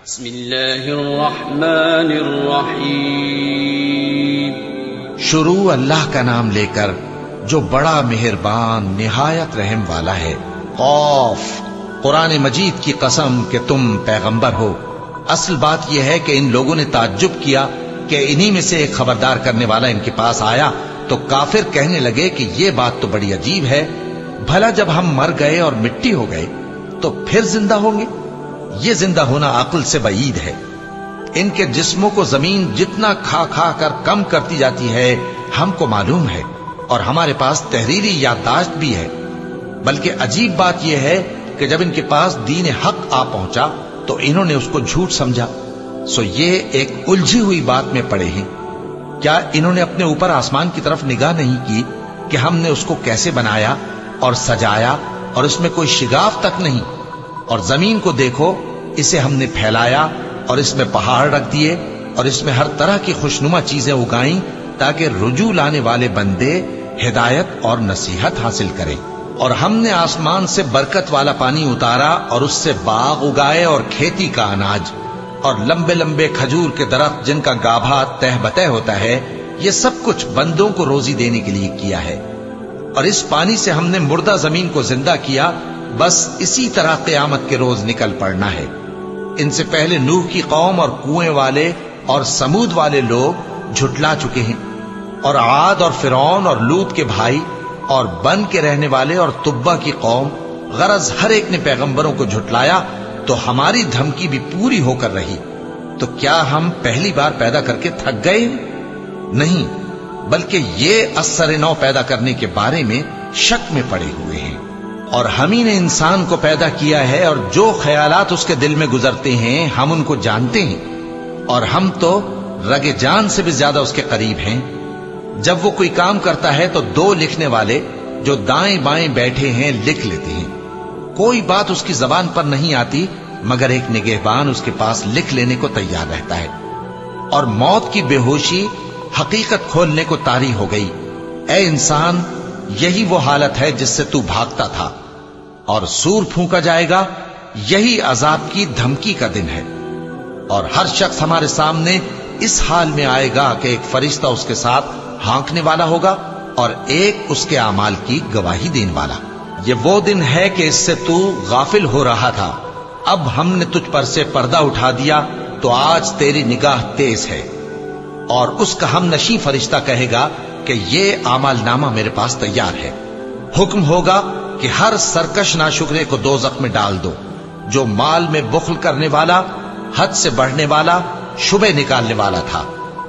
بسم اللہ الرحمن الرحیم۔ شروع اللہ کا نام لے کر جو بڑا مہربان نہایت رحم والا ہے۔ قاف، قرآن مجید کی قسم کہ تم پیغمبر ہو۔ اصل بات یہ ہے کہ ان لوگوں نے تعجب کیا کہ انہی میں سے ایک خبردار کرنے والا ان کے پاس آیا تو کافر کہنے لگے کہ یہ بات تو بڑی عجیب ہے، بھلا جب ہم مر گئے اور مٹی ہو گئے تو پھر زندہ ہوں گے؟ یہ زندہ ہونا عقل سے بعید ہے۔ ان کے جسموں کو زمین جتنا کھا کھا کر کم کرتی جاتی ہے ہم کو معلوم ہے، اور ہمارے پاس تحریری یادداشت بھی ہے۔ بلکہ عجیب بات یہ ہے کہ جب ان کے پاس دین حق آ پہنچا تو انہوں نے اس کو جھوٹ سمجھا۔ سو یہ ایک الجھی ہوئی بات میں پڑے ہیں۔ کیا انہوں نے اپنے اوپر آسمان کی طرف نگاہ نہیں کی کہ ہم نے اس کو کیسے بنایا اور سجایا، اور اس میں کوئی شگاف تک نہیں؟ اور زمین کو دیکھو، اسے ہم نے پھیلایا اور اس میں پہاڑ رکھ دیے اور اس میں ہر طرح کی خوشنما چیزیں اگائیں تاکہ رجوع لانے والے بندے ہدایت اور نصیحت حاصل کریں۔ اور ہم نے آسمان سے برکت والا پانی اتارا اور اس سے باغ اگائے اور کھیتی کا اناج اور لمبے لمبے کھجور کے درخت جن کا گابھا تہ بتہ ہوتا ہے۔ یہ سب کچھ بندوں کو روزی دینے کے لیے کیا ہے۔ اور اس پانی سے ہم نے مردہ زمین کو زندہ کیا، بس اسی طرح قیامت کے روز نکل پڑنا ہے۔ ان سے پہلے نوح کی قوم اور کنویں والے اور سمود والے لوگ جھٹلا چکے ہیں، اور عاد اور فرعون اور لوط کے بھائی اور بن کے رہنے والے اور تبا کی قوم، غرض ہر ایک نے پیغمبروں کو جھٹلایا تو ہماری دھمکی بھی پوری ہو کر رہی۔ تو کیا ہم پہلی بار پیدا کر کے تھک گئے؟ نہیں، بلکہ یہ اثر نو پیدا کرنے کے بارے میں شک میں پڑے ہوئے ہیں۔ اور ہم ہی نے انسان کو پیدا کیا ہے، اور جو خیالات اس کے دل میں گزرتے ہیں ہم ان کو جانتے ہیں، اور ہم تو رگ جان سے بھی زیادہ اس کے قریب ہیں۔ جب وہ کوئی کام کرتا ہے تو دو لکھنے والے جو دائیں بائیں بیٹھے ہیں لکھ لیتے ہیں۔ کوئی بات اس کی زبان پر نہیں آتی مگر ایک نگہبان اس کے پاس لکھ لینے کو تیار رہتا ہے۔ اور موت کی بے ہوشی حقیقت کھولنے کو طاری ہو گئی۔ اے انسان، یہی وہ حالت ہے جس سے تو بھاگتا تھا، اور سور پھونکا جائے گا، یہی عذاب کی دھمکی کا دن ہے۔ اور ہر شخص ہمارے سامنے اس حال میں آئے گا کہ ایک فرشتہ اس کے ساتھ ہانکنے والا ہوگا اور ایک اس کے اعمال کی گواہی دینے والا۔ یہ وہ دن ہے کہ اس سے تو غافل ہو رہا تھا، اب ہم نے تجھ پر سے پردہ اٹھا دیا تو آج تیری نگاہ تیز ہے۔ اور اس کا ہم نشیں فرشتہ کہے گا کہ یہ اعمال نامہ میرے پاس تیار ہے۔ حکم ہوگا کہ ہر سرکش ناشکرے کو دوزخ میں ڈال دو، جو مال میں بخل کرنے والا، حد سے بڑھنے والا، شبہ نکالنے والا تھا،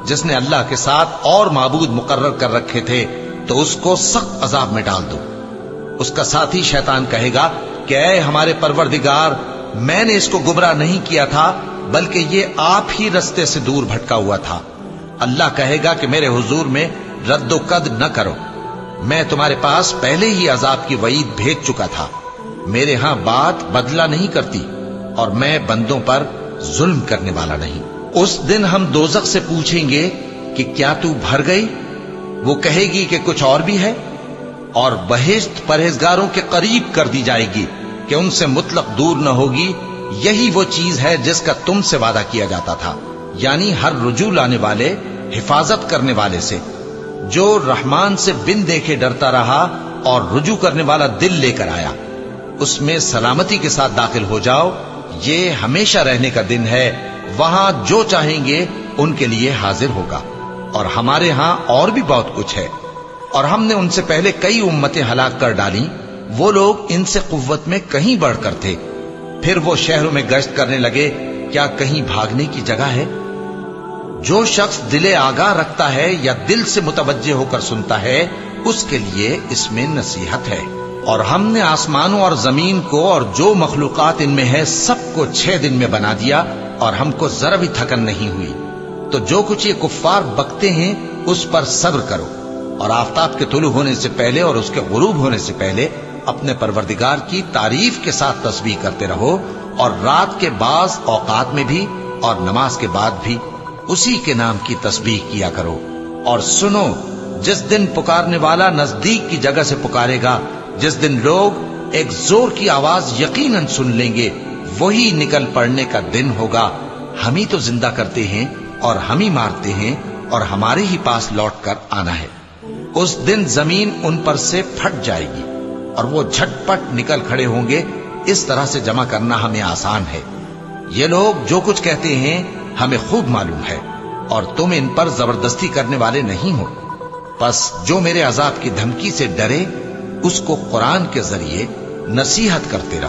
جس نے اللہ کے ساتھ اور معبود مقرر کر رکھے تھے، تو اس کو سخت عذاب میں ڈال دو۔ اس کا ساتھی شیطان کہے گا کہ اے ہمارے پروردگار، میں نے اس کو گمراہ نہیں کیا تھا بلکہ یہ آپ ہی رستے سے دور بھٹکا ہوا تھا۔ اللہ کہے گا کہ میرے حضور میں رد و قد نہ کرو، میں تمہارے پاس پہلے ہی عذاب کی وعید بھیج چکا تھا۔ میرے ہاں بات بدلہ نہیں کرتی، اور میں بندوں پر ظلم کرنے والا نہیں۔ اس دن ہم دوزخ سے پوچھیں گے کہ کیا تو بھر گئی؟ وہ کہے گی کہ کچھ اور بھی ہے۔ اور بہشت پرہیزگاروں کے قریب کر دی جائے گی کہ ان سے مطلق دور نہ ہوگی۔ یہی وہ چیز ہے جس کا تم سے وعدہ کیا جاتا تھا، یعنی ہر رجوع لانے والے، حفاظت کرنے والے سے، جو رحمان سے بن دیکھے ڈرتا رہا اور رجوع کرنے والا دل لے کر آیا، اس میں سلامتی کے ساتھ داخل ہو جاؤ۔ یہ ہمیشہ رہنے کا دن ہے، وہاں جو چاہیں گے ان کے لیے حاضر ہوگا۔ اور ہمارے ہاں اور بھی بہت کچھ ہے، اور ہم نے ان سے پہلے کئی امتیں ہلاک کر ڈالیں، وہ لوگ ان سے قوت میں کہیں بڑھ کر تھے۔ پھر وہ شہروں میں گشت کرنے لگے، کیا کہیں بھاگنے کی جگہ ہے؟ جو شخص دل آگاہ رکھتا ہے یا دل سے متوجہ ہو کر سنتا ہے، اس کے لیے اس میں نصیحت ہے۔ اور ہم نے آسمانوں اور زمین کو اور جو مخلوقات ان میں ہے سب کو 6 دن میں بنا دیا، اور ہم کو ذرا بھی تھکن نہیں ہوئی۔ تو جو کچھ یہ کفار بکتے ہیں اس پر صبر کرو، اور آفتاب کے طلوع ہونے سے پہلے اور اس کے غروب ہونے سے پہلے اپنے پروردگار کی تعریف کے ساتھ تسبیح کرتے رہو، اور رات کے بعض اوقات میں بھی اور نماز کے بعد بھی اسی کے نام کی تسبیح کیا کرو۔ اور سنو، جس دن پکارنے والا نزدیک کی جگہ سے پکارے گا، جس دن لوگ ایک زور کی آواز یقیناً سن لیں گے، وہی نکل پڑنے کا دن ہوگا. ہم ہی تو زندہ کرتے ہیں اور ہم ہی مارتے ہیں اور ہمارے ہی پاس لوٹ کر آنا ہے. اس دن زمین ان پر سے پھٹ جائے گی اور وہ جھٹ پٹ نکل کھڑے ہوں گے. اس طرح سے جمع کرنا ہمیں آسان ہے. یہ لوگ جو کچھ کہتے ہیں ہمیں خوب معلوم ہے اور تم ان پر زبردستی کرنے والے نہیں ہو. پس جو میرے عذاب کی دھمکی سے ڈرے اس کو قرآن کے ذریعے نصیحت کرتے رہو.